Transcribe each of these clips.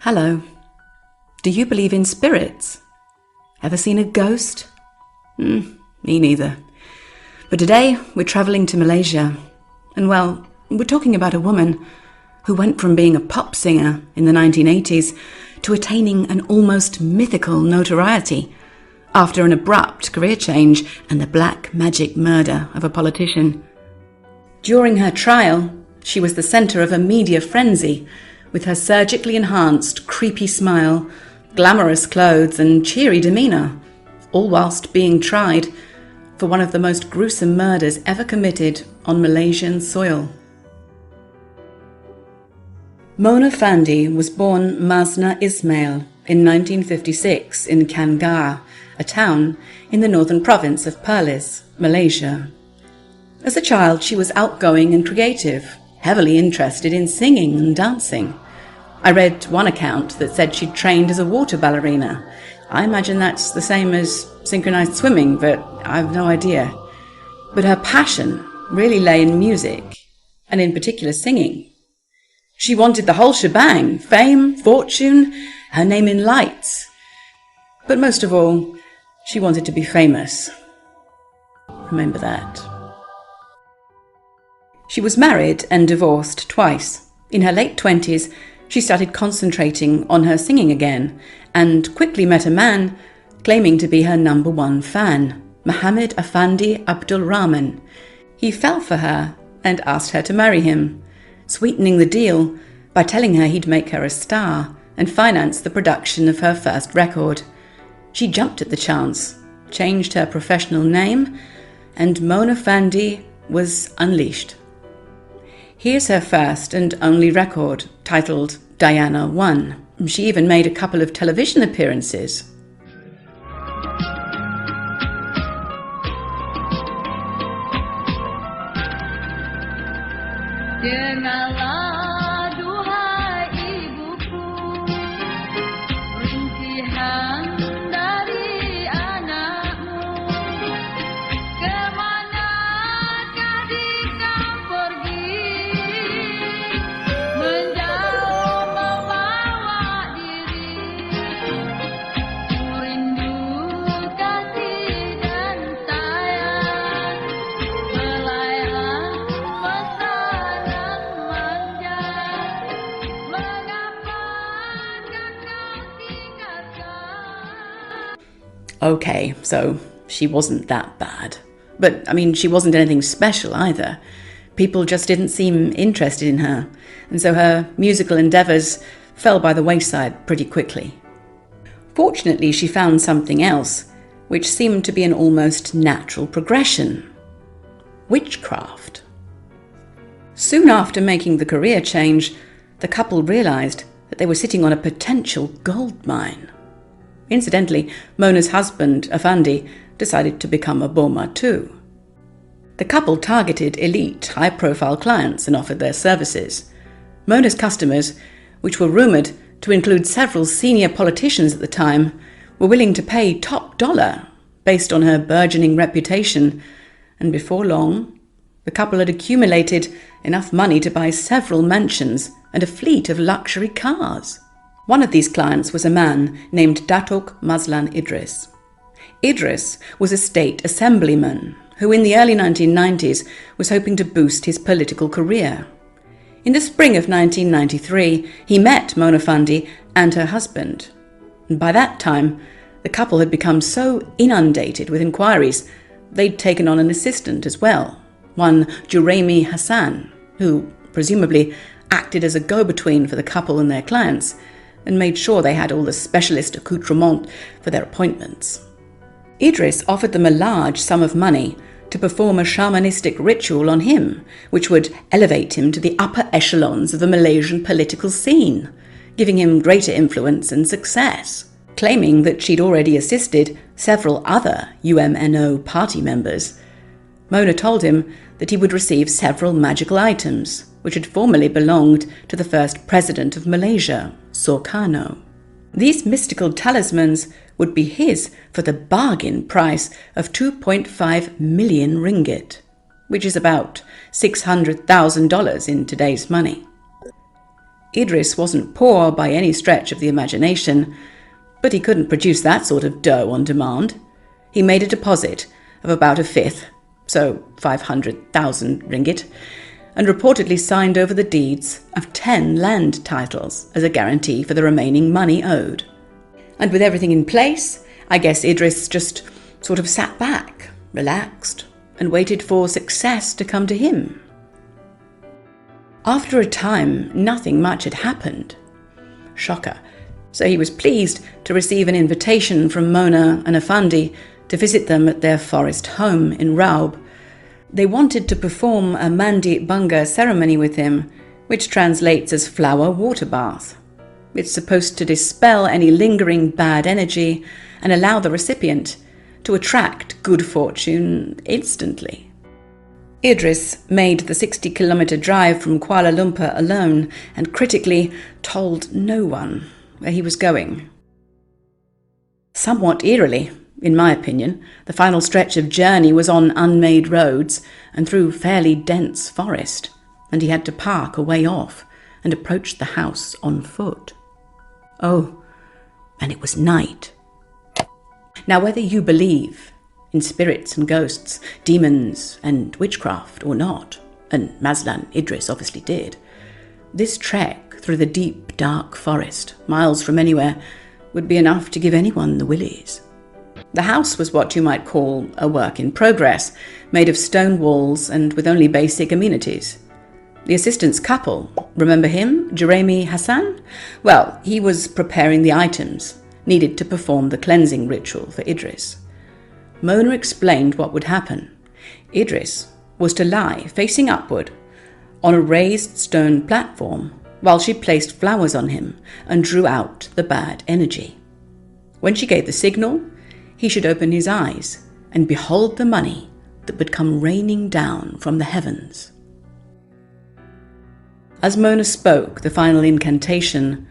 Hello. Do you believe in spirits? Ever seen a ghost? Me neither. But today we're travelling to Malaysia. And well, we're talking about a woman who went from being a pop singer in the 1980s to attaining an almost mythical notoriety after an abrupt career change and the black magic murder of a politician. During her trial, she was the centre of a media frenzy with her surgically enhanced, creepy smile, glamorous clothes and cheery demeanour, all whilst being tried for one of the most gruesome murders ever committed on Malaysian soil. Mona Fandey was born Masna Ismail in 1956 in Kangar, a town in the northern province of Perlis, Malaysia. As a child, she was outgoing and creative, heavily interested in singing and dancing. I read one account that said she'd trained as a water ballerina. I imagine that's the same as synchronized swimming, but I've no idea. But her passion really lay in music, and in particular singing. She wanted the whole shebang, fame, fortune, her name in lights. But most of all, she wanted to be famous. Remember that. She was married and divorced twice. In her late 20s, she started concentrating on her singing again and quickly met a man claiming to be her number one fan, Muhammad Afandi Abdul Rahman. He fell for her and asked her to marry him, sweetening the deal by telling her he'd make her a star and finance the production of her first record. She jumped at the chance, changed her professional name, and Mona Fandey was unleashed. Here's her first and only record, titled Diana 1. She even made a couple of television appearances. Okay, so she wasn't that bad. But, she wasn't anything special either. People just didn't seem interested in her, and so her musical endeavours fell by the wayside pretty quickly. Fortunately, she found something else, which seemed to be an almost natural progression: witchcraft. Soon after making the career change, the couple realised that they were sitting on a potential gold mine. Incidentally, Mona's husband, Afandi, decided to become a boma too. The couple targeted elite, high-profile clients and offered their services. Mona's customers, which were rumoured to include several senior politicians at the time, were willing to pay top dollar based on her burgeoning reputation, and before long, the couple had accumulated enough money to buy several mansions and a fleet of luxury cars. One of these clients was a man named Datuk Mazlan Idris. Idris was a state assemblyman who in the early 1990s was hoping to boost his political career. In the spring of 1993, he met Mona Fandey and her husband. And by that time, the couple had become so inundated with inquiries, they'd taken on an assistant as well, one Juraimi Hassan, who presumably acted as a go-between for the couple and their clients, and made sure they had all the specialist accoutrements for their appointments. Idris offered them a large sum of money to perform a shamanistic ritual on him, which would elevate him to the upper echelons of the Malaysian political scene, giving him greater influence and success. Claiming that she'd already assisted several other UMNO party members, Mona told him that he would receive several magical items, which had formerly belonged to the first president of Malaysia, Sukarno. These mystical talismans would be his for the bargain price of 2.5 million ringgit, which is about $600,000 in today's money. Idris wasn't poor by any stretch of the imagination, but he couldn't produce that sort of dough on demand. He made a deposit of about a fifth, so 500,000 ringgit, and reportedly signed over the deeds of 10 land titles as a guarantee for the remaining money owed. And with everything in place, I guess Idris just sort of sat back, relaxed, and waited for success to come to him. After a time, nothing much had happened. Shocker. So he was pleased to receive an invitation from Mona and Fandey to visit them at their forest home in Raub. They wanted to perform a Mandi Bunga ceremony with him, which translates as flower water bath. It's supposed to dispel any lingering bad energy and allow the recipient to attract good fortune instantly. Idris made the 60-kilometre drive from Kuala Lumpur alone and critically told no one where he was going. Somewhat eerily, in my opinion, the final stretch of journey was on unmade roads and through fairly dense forest, and he had to park a way off and approach the house on foot. Oh, and it was night. Now, whether you believe in spirits and ghosts, demons and witchcraft or not, and Mazlan Idris obviously did, this trek through the deep, dark forest, miles from anywhere, would be enough to give anyone the willies. The house was what you might call a work in progress, made of stone walls and with only basic amenities. The assistant's couple, remember him, Jeremy Hassan? Well, he was preparing the items needed to perform the cleansing ritual for Idris. Mona explained what would happen. Idris was to lie facing upward on a raised stone platform while she placed flowers on him and drew out the bad energy. When she gave the signal, he should open his eyes and behold the money that would come raining down from the heavens. As Mona spoke the final incantation,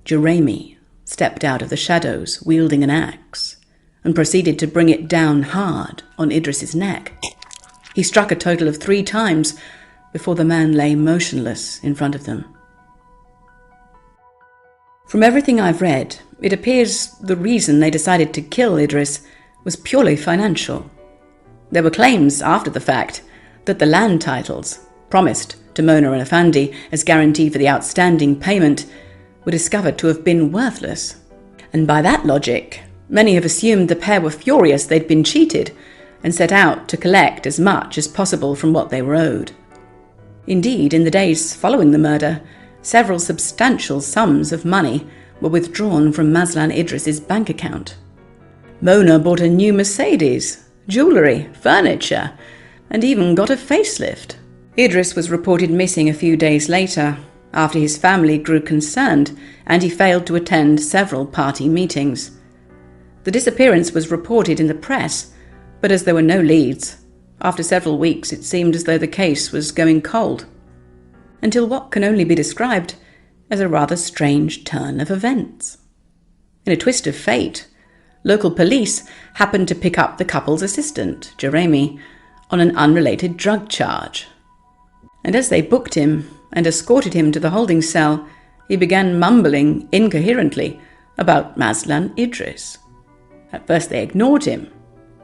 Jeremy stepped out of the shadows wielding an axe and proceeded to bring it down hard on Idris's neck. He struck a total of 3 times before the man lay motionless in front of them. From everything I've read, it appears the reason they decided to kill Idris was purely financial. There were claims after the fact that the land titles, promised to Mona and Fandey as guarantee for the outstanding payment, were discovered to have been worthless. And by that logic, many have assumed the pair were furious they'd been cheated and set out to collect as much as possible from what they were owed. Indeed, in the days following the murder, several substantial sums of money were withdrawn from Mazlan Idris's bank account. Mona bought a new Mercedes, jewellery, furniture, and even got a facelift. Idris was reported missing a few days later, after his family grew concerned and he failed to attend several party meetings. The disappearance was reported in the press, but as there were no leads, after several weeks it seemed as though the case was going cold, until what can only be described as a rather strange turn of events. In a twist of fate, local police happened to pick up the couple's assistant, Jeremy, on an unrelated drug charge. And as they booked him and escorted him to the holding cell, he began mumbling incoherently about Mazlan Idris. At first they ignored him,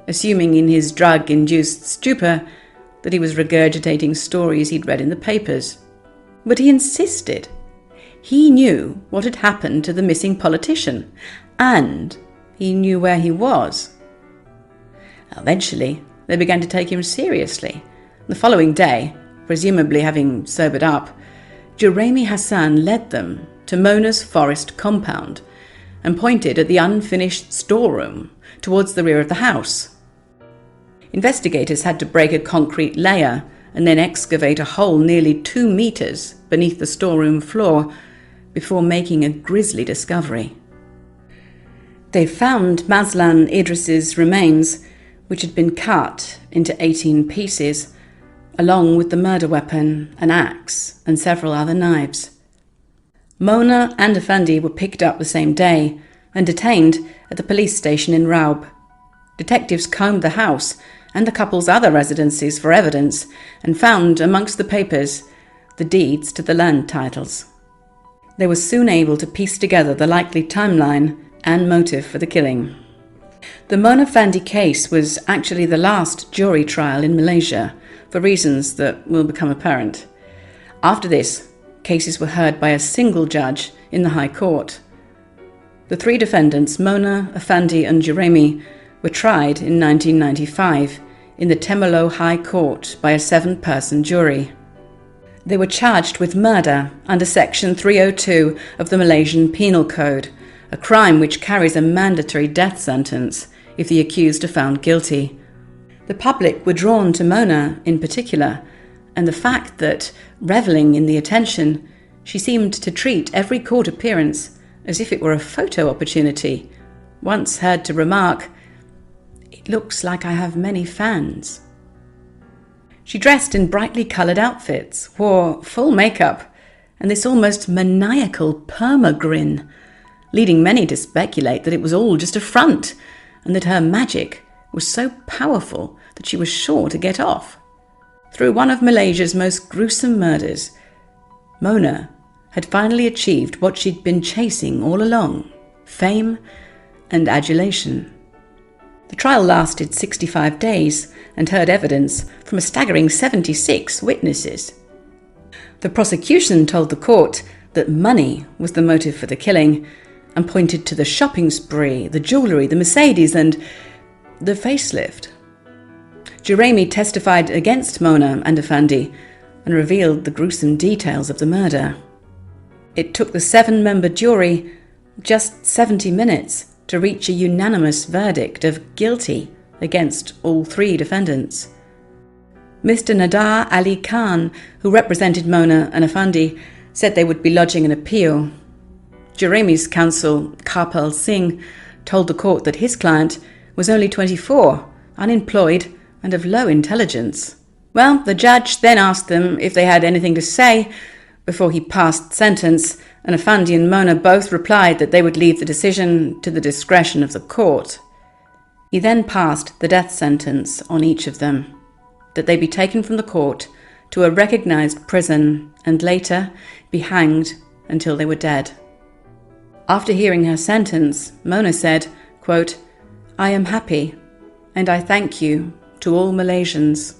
assuming in his drug-induced stupor that he was regurgitating stories he'd read in the papers. But he insisted. He knew what had happened to the missing politician, and he knew where he was. Eventually, they began to take him seriously. The following day, presumably having sobered up, Jeremy Hassan led them to Mona's forest compound and pointed at the unfinished storeroom towards the rear of the house. Investigators had to break a concrete layer and then excavate a hole nearly 2 meters beneath the storeroom floor before making a grisly discovery. They found Mazlan Idris's remains, which had been cut into 18 pieces, along with the murder weapon, an axe, and several other knives. Mona and Fandey were picked up the same day and detained at the police station in Raub. Detectives combed the house and the couple's other residences for evidence and found amongst the papers the deeds to the land titles. they were soon able to piece together the likely timeline and motive for the killing. The Mona Fandey case was actually the last jury trial in Malaysia, for reasons that will become apparent. After this, cases were heard by a single judge in the High Court. The three defendants, Mona, Fandey and Jeremy, were tried in 1995 in the Temelo High Court by a 7-person jury. They were charged with murder under Section 302 of the Malaysian Penal Code, a crime which carries a mandatory death sentence if the accused are found guilty. The public were drawn to Mona in particular, and the fact that, revelling in the attention, she seemed to treat every court appearance as if it were a photo opportunity, once heard to remark, "It looks like I have many fans." She dressed in brightly coloured outfits, wore full makeup, and this almost maniacal perma-grin, leading many to speculate that it was all just a front, and that her magic was so powerful that she was sure to get off. Through one of Malaysia's most gruesome murders, Mona had finally achieved what she'd been chasing all along: fame and adulation. The trial lasted 65 days and heard evidence from a staggering 76 witnesses. The prosecution told the court that money was the motive for the killing and pointed to the shopping spree, the jewellery, the Mercedes and the facelift. Jeremy testified against Mona and Fandey and revealed the gruesome details of the murder. It took the 7-member jury just 70 minutes to reach a unanimous verdict of guilty against all three defendants. Mr. Nadar Ali Khan, who represented Mona and Fandey, said they would be lodging an appeal. Jeremy's counsel, Karpal Singh, told the court that his client was only 24, unemployed and of low intelligence. Well, the judge then asked them if they had anything to say before he passed sentence, and Fandey and Mona both replied that they would leave the decision to the discretion of the court. He then passed the death sentence on each of them, that they be taken from the court to a recognised prison and later be hanged until they were dead. After hearing her sentence, Mona said, quote, "I am happy, and I thank you to all Malaysians."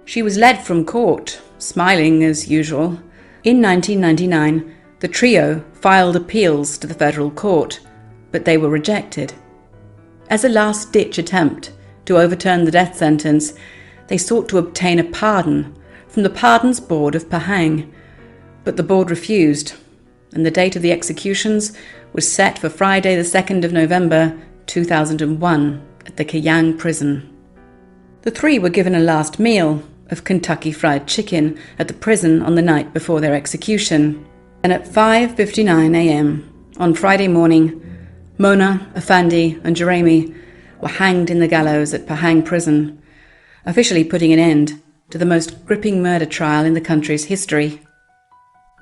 She was led from court, smiling as usual. In 1999, the trio filed appeals to the federal court, but they were rejected. As a last-ditch attempt to overturn the death sentence, they sought to obtain a pardon from the Pardons Board of Pahang, but the board refused, and the date of the executions was set for Friday the 2nd of November 2001 at the Kayang prison. The three were given a last meal of Kentucky Fried Chicken at the prison on the night before their execution, and at 5:59 a.m. on Friday morning, Mona, Fandey and Jeremy were hanged in the gallows at Pahang prison, officially putting an end to the most gripping murder trial in the country's history.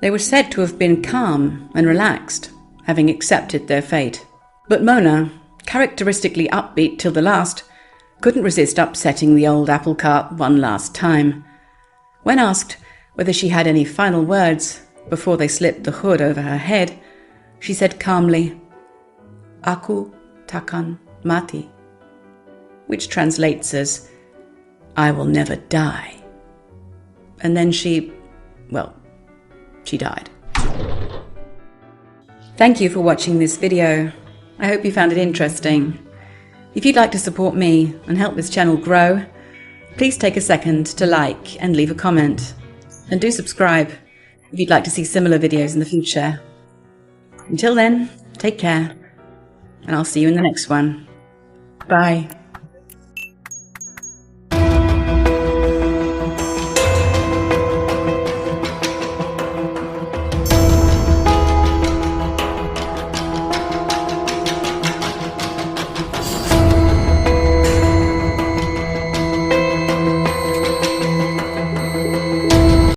They were said to have been calm and relaxed, having accepted their fate. But Mona, characteristically upbeat till the last, couldn't resist upsetting the old apple cart one last time. When asked whether she had any final words before they slipped the hood over her head, she said calmly, "Aku takkan mati," which translates as, "I will never die." And then she died. Thank you for watching this video. I hope you found it interesting. If you'd like to support me and help this channel grow, please take a second to like and leave a comment. And do subscribe if you'd like to see similar videos in the future. Until then, take care, and I'll see you in the next one. Bye.